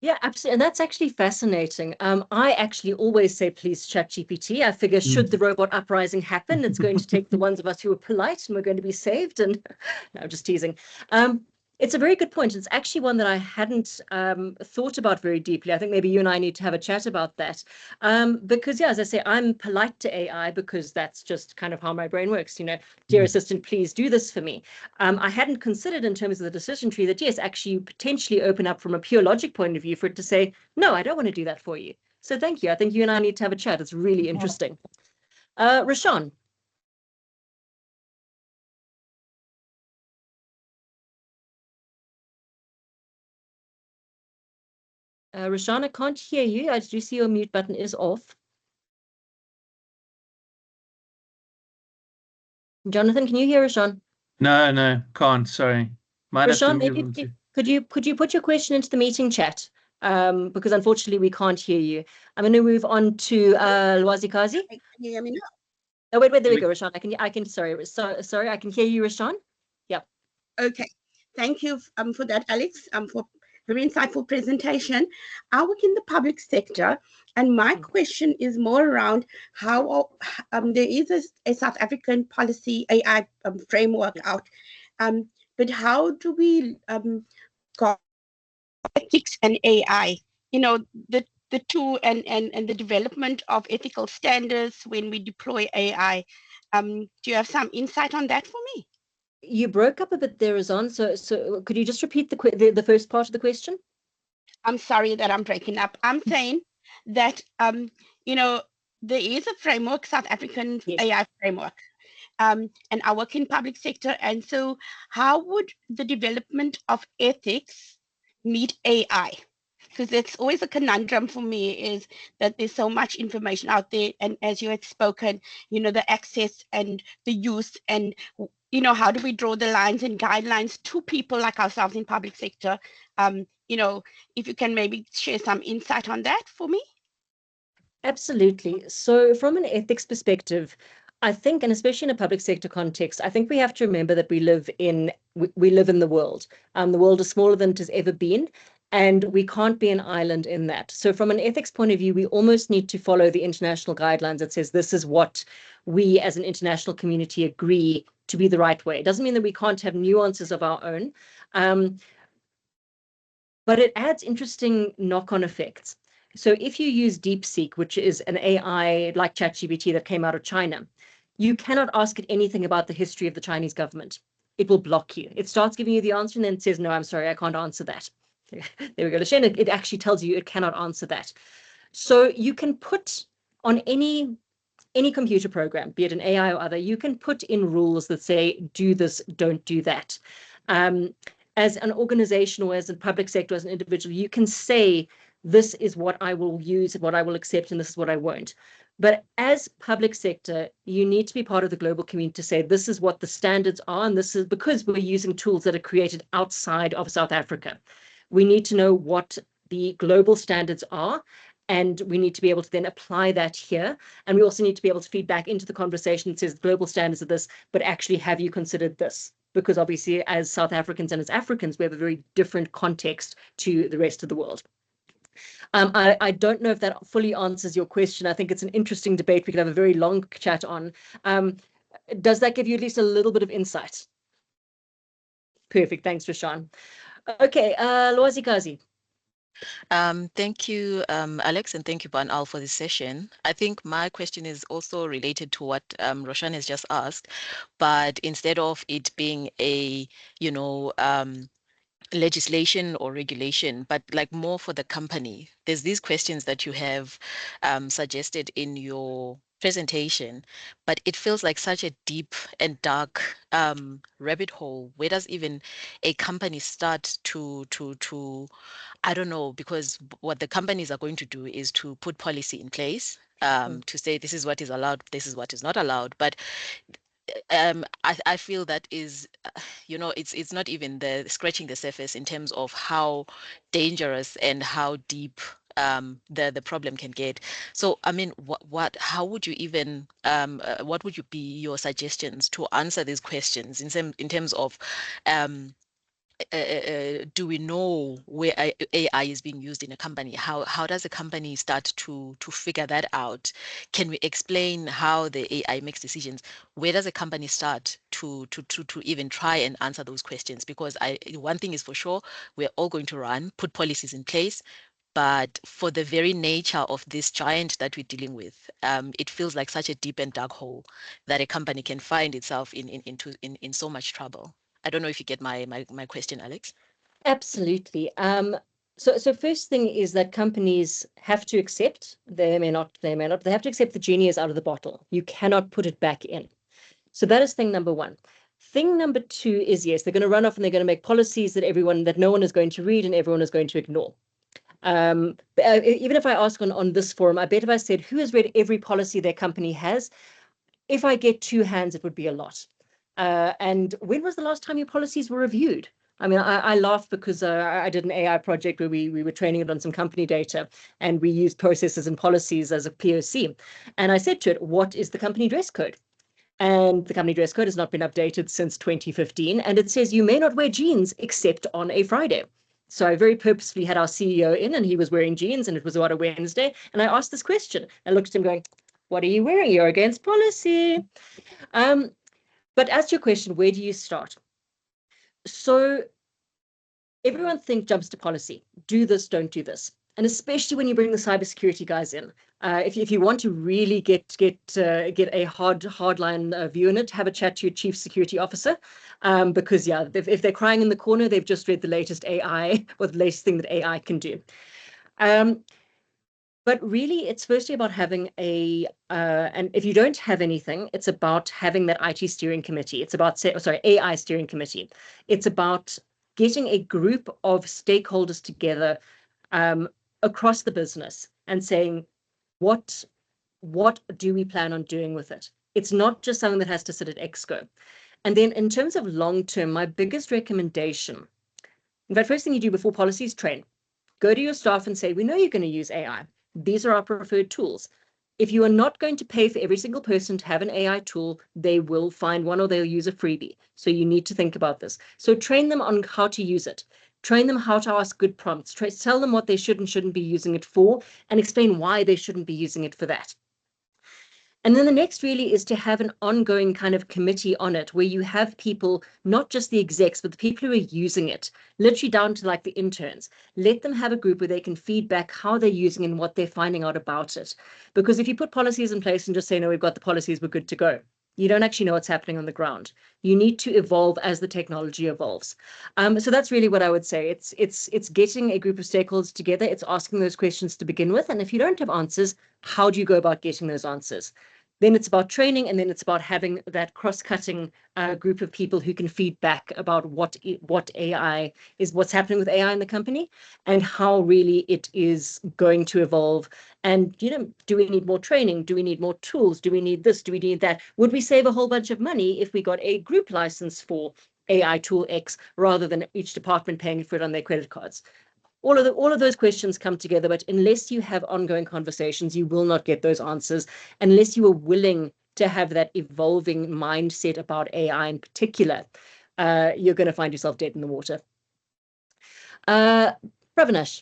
Yeah, absolutely. And that's actually fascinating. I actually always say, please, ChatGPT. I figure should the robot uprising happen, it's going to take the ones of us who are polite and we're going to be saved. And no, I'm just teasing. It's a very good point. It's actually one that I hadn't thought about very deeply. I think maybe you and I need to have a chat about that. Because, yeah, as I say, I'm polite to AI because that's just kind of how my brain works. Dear assistant, please do this for me. I hadn't considered in terms of the decision tree that, yes, actually you potentially open up from a pure logic point of view for it to say, no, I don't want to do that for you. So thank you. I think you and I need to have a chat. It's really interesting. Rashawn. Rashawn, I can't hear you. I do see your mute button is off. Jonathan, can you hear Rashawn? No, can't. Sorry. Might Rashawn, have to move maybe could you put your question into the meeting chat? Because unfortunately we can't hear you. I'm going to move on to Lwazikazi. Can you hear me now? Oh, wait, there we go, Rashawn. I can. Sorry, I can hear you, Rashawn. Yeah. Okay. Thank you for that, Alex. For very insightful presentation. I work in the public sector, and my question is more around how there is a South African policy AI framework out, but how do we go ethics and AI? The two and the development of ethical standards when we deploy AI. Do you have some insight on that for me? You broke up a bit there, Razan. So could you just repeat the first part of the question? I'm sorry that I'm breaking up. I'm saying that there is a framework, South African AI framework, and I work in public sector. And so how would the development of ethics meet AI? Because that's always a conundrum for me, is that there's so much information out there. And as you had spoken, the access and the use and, how do we draw the lines and guidelines to people like ourselves in public sector? If you can maybe share some insight on that for me. Absolutely. So from an ethics perspective, I think, and especially in a public sector context, I think we have to remember that we live in the world. The world is smaller than it has ever been. And we can't be an island in that. So from an ethics point of view, we almost need to follow the international guidelines that says this is what we as an international community agree to be the right way. It doesn't mean that we can't have nuances of our own, but it adds interesting knock-on effects. So if you use DeepSeek, which is an AI like ChatGPT that came out of China, you cannot ask it anything about the history of the Chinese government. It will block you. It starts giving you the answer and then says, no, I'm sorry, I can't answer that. There we go, Lashane. It actually tells you it cannot answer that. So you can put on any computer program, be it an AI or other, you can put in rules that say, do this, don't do that. As an organization or as a public sector, as an individual, you can say, this is what I will use, what I will accept, and this is what I won't. But as public sector, you need to be part of the global community to say, this is what the standards are, and this is because we're using tools that are created outside of South Africa. We need to know what the global standards are, and we need to be able to then apply that here. And we also need to be able to feed back into the conversation that says global standards are this, but actually have you considered this? Because obviously as South Africans and as Africans, we have a very different context to the rest of the world. I don't know if that fully answers your question. I think it's an interesting debate we could have a very long chat on. Does that give you at least a little bit of insight? Perfect, thanks, Rashan. Okay, Lwazikazi. Thank you, Alex, and thank you, BarnOwl, for this session. I think my question is also related to what Roshan has just asked, but instead of it being a, legislation or regulation, but like more for the company, there's these questions that you have suggested in your presentation, but it feels like such a deep and dark rabbit hole. Where does even a company start to I don't know, because what the companies are going to do is to put policy in place to say this is what is allowed, this is what is not allowed. But I feel that is, it's not even the scratching the surface in terms of how dangerous and how deep the problem can get. So I mean, how would you even what would you be your suggestions to answer these questions in terms of do we know where AI is being used in a company? How does a company start to figure that out? Can we explain how the AI makes decisions? Where does a company start to even try and answer those questions? Because one thing is for sure, we're all going to put policies in place. But for the very nature of this giant that we're dealing with, it feels like such a deep and dark hole that a company can find itself in so much trouble. I don't know if you get my question, Alex. Absolutely. So first thing is that companies have to accept, they have to accept the genie is out of the bottle. You cannot put it back in. So that is thing number one. Thing number two is, yes, they're going to run off and they're going to make policies that no one is going to read and everyone is going to ignore. Even if I ask on this forum, I bet if I said, who has read every policy their company has? If I get two hands, it would be a lot. And when was the last time your policies were reviewed? I mean, I laugh because I did an AI project where we were training it on some company data and we used processes and policies as a POC. And I said to it, what is the company dress code? And the company dress code has not been updated since 2015. And it says you may not wear jeans except on a Friday. So I very purposefully had our CEO in and he was wearing jeans and it was about a Wednesday. And I asked this question. I looked at him going, what are you wearing? You're against policy. But as to your question, where do you start? So everyone jumps to policy. Do this, don't do this. And especially when you bring the cybersecurity guys in. If you want to really get a hardline view in it, have a chat to your chief security officer. Because yeah, if they're crying in the corner, they've just read the latest AI or the latest thing that AI can do. But really, it's firstly about having and if you don't have anything, it's about having that IT steering committee. It's about, AI steering committee. It's about getting a group of stakeholders together across the business and saying, what do we plan on doing with it? It's not just something that has to sit at Exco. And then in terms of long-term, my biggest recommendation, in fact, first thing you do before policy is train. Go to your staff and say, we know you're going to use AI. These are our preferred tools. If you are not going to pay for every single person to have an AI tool, they will find one or they'll use a freebie. So you need to think about this. So train them on how to use it. Train them how to ask good prompts. Tell them what they should and shouldn't be using it for, and explain why they shouldn't be using it for that. And then the next really is to have an ongoing kind of committee on it, where you have people, not just the execs, but the people who are using it, literally down to like the interns. Let them have a group where they can feedback how they're using and what they're finding out about it. Because if you put policies in place and just say, no, we've got the policies, we're good to go, you don't actually know what's happening on the ground. You need to evolve as the technology evolves. So that's really what I would say. It's getting a group of stakeholders together. It's asking those questions to begin with. And if you don't have answers, how do you go about getting those answers? Then it's about training, and then it's about having that cross-cutting group of people who can feed back about what AI is, what's happening with AI in the company, and how really it is going to evolve. And, do we need more training? Do we need more tools? Do we need this? Do we need that? Would we save a whole bunch of money if we got a group license for AI tool X rather than each department paying for it on their credit cards? All of those questions come together, but unless you have ongoing conversations, you will not get those answers unless you are willing to have that evolving mindset about AI in particular. You're going to find yourself dead in the water. Pravinash.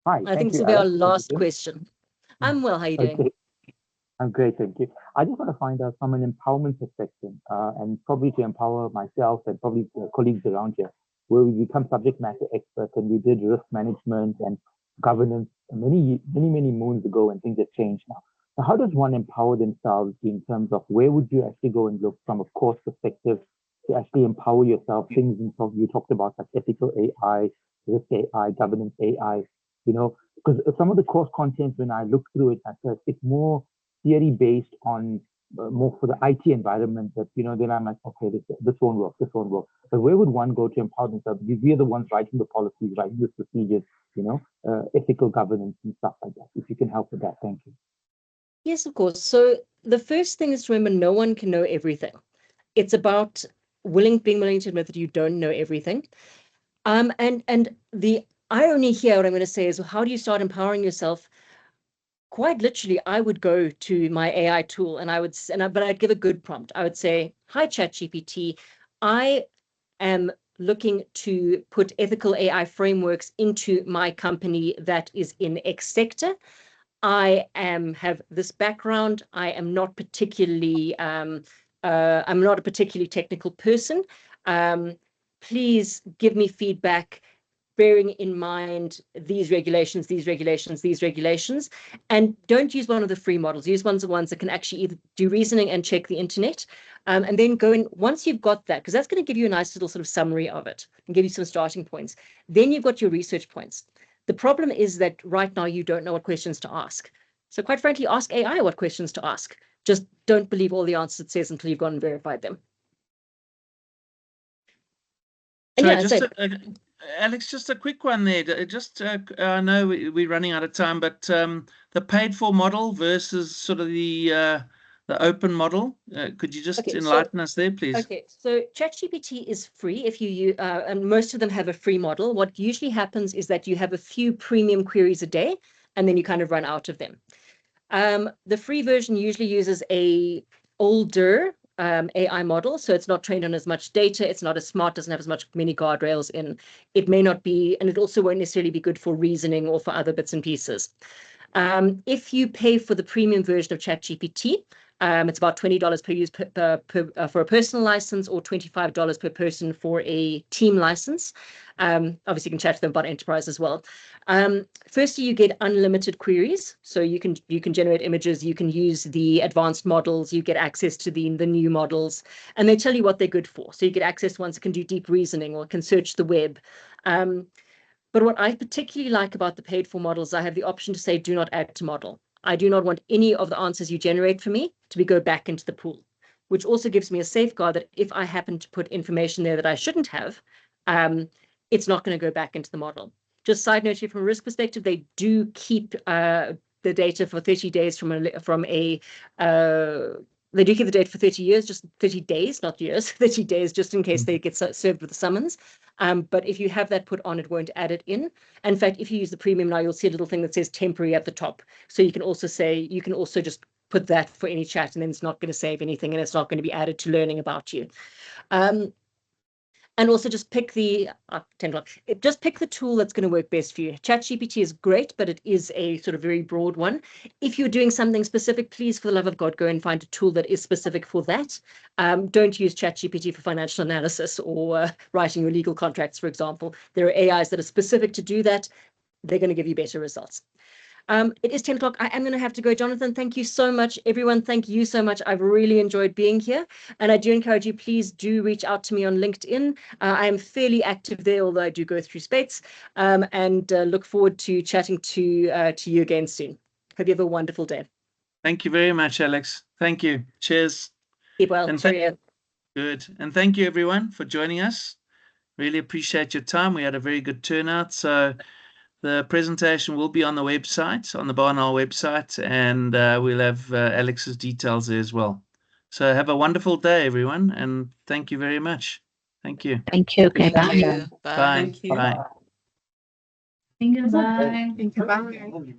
Hi. I think this will be our last question. I'm well. How are you doing? Okay. I'm great, thank you. I just want to find out from an empowerment perspective, and probably to empower myself and probably colleagues around here, where we become subject matter experts, and we did risk management and governance many moons ago, and things have changed now. So how does one empower themselves in terms of where would you actually go and look from a course perspective to actually empower yourself? Things you talked about like ethical AI, risk AI, governance AI, because some of the course content, when I look through it, I said it's more theory based on more for the IT environment that, then I'm like, okay, this won't work, this won't work. But where would one go to empower themselves? Because we are the ones writing the policies, writing the procedures, ethical governance and stuff like that. If you can help with that, thank you. Yes, of course. So the first thing is to remember, no one can know everything. It's about being willing to admit that you don't know everything. And the irony here, what I'm going to say is, well, how do you start empowering yourself? Quite literally, I would go to my AI tool and but I'd give a good prompt. I would say, hi, ChatGPT, I am looking to put ethical AI frameworks into my company that is in X sector. I have this background. I am not particularly, I'm not a particularly technical person. Please give me feedback, bearing in mind these regulations, and don't use one of the free models. Use the ones that can actually either do reasoning and check the internet, and then go in. Once you've got that, because that's going to give you a nice little sort of summary of it and give you some starting points. Then you've got your research points. The problem is that right now you don't know what questions to ask. So quite frankly, ask AI what questions to ask. Just don't believe all the answers it says until you've gone and verified them. And so Alex, just a quick one there. I know we're running out of time, but the paid for model versus sort of the open model, could you just enlighten us there, please? Okay, so ChatGPT is free if you and most of them have a free model. What usually happens is that you have a few premium queries a day, and then you kind of run out of them. The free version usually uses a older AI model, so it's not trained on as much data, it's not as smart, doesn't have as many guardrails in. It may not be, and it also won't necessarily be good for reasoning or for other bits and pieces. If you pay for the premium version of ChatGPT, it's about $20 per use for a personal license, or $25 per person for a team license. Obviously, you can chat to them about enterprise as well. Firstly, you get unlimited queries, so you can generate images, you can use the advanced models, you get access to the new models, and they tell you what they're good for. So you get access to ones that can do deep reasoning or can search the web. But what I particularly like about the paid for models, I have the option to say, do not add to model. I do not want any of the answers you generate for me to go back into the pool, which also gives me a safeguard that if I happen to put information there that I shouldn't have, it's not going to go back into the model. Just side note here, from a risk perspective, they do keep the data for 30 days they do keep the data for 30 years, just 30 days, not years, 30 days, just in case they get served with a summons. But if you have that put on, it won't add it in. In fact, if you use the premium now, you'll see a little thing that says temporary at the top. So you can also just put that for any chat, and then it's not going to save anything, and it's not going to be added to learning about you. And also just pick the 10 o'clock. Just pick the tool that's going to work best for you. ChatGPT is great, but it is a sort of very broad one. If you're doing something specific, please, for the love of God, go and find a tool that is specific for that. Don't use ChatGPT for financial analysis or writing your legal contracts, for example. There are AIs that are specific to do that. They're going to give you better results. It is 10 o'clock. I am going to have to go. Jonathan, thank you so much. Everyone, thank you so much. I've really enjoyed being here. And I do encourage you, please do reach out to me on LinkedIn. I am fairly active there, although I do go through spates, and look forward to chatting to you again soon. Hope you have a wonderful day. Thank you very much, Alex. Thank you. Cheers. Keep well. And Cheerio. Good. And thank you, everyone, for joining us. Really appreciate your time. We had a very good turnout. So the presentation will be on the website, on the BarnOwl website, and we'll have Alex's details there as well. So have a wonderful day, everyone, and thank you very much. Thank you. Thank you. Okay, Thank bye. you. Bye. Bye. Thank you. Bye. Thank you. Bye. Thank you. Bye.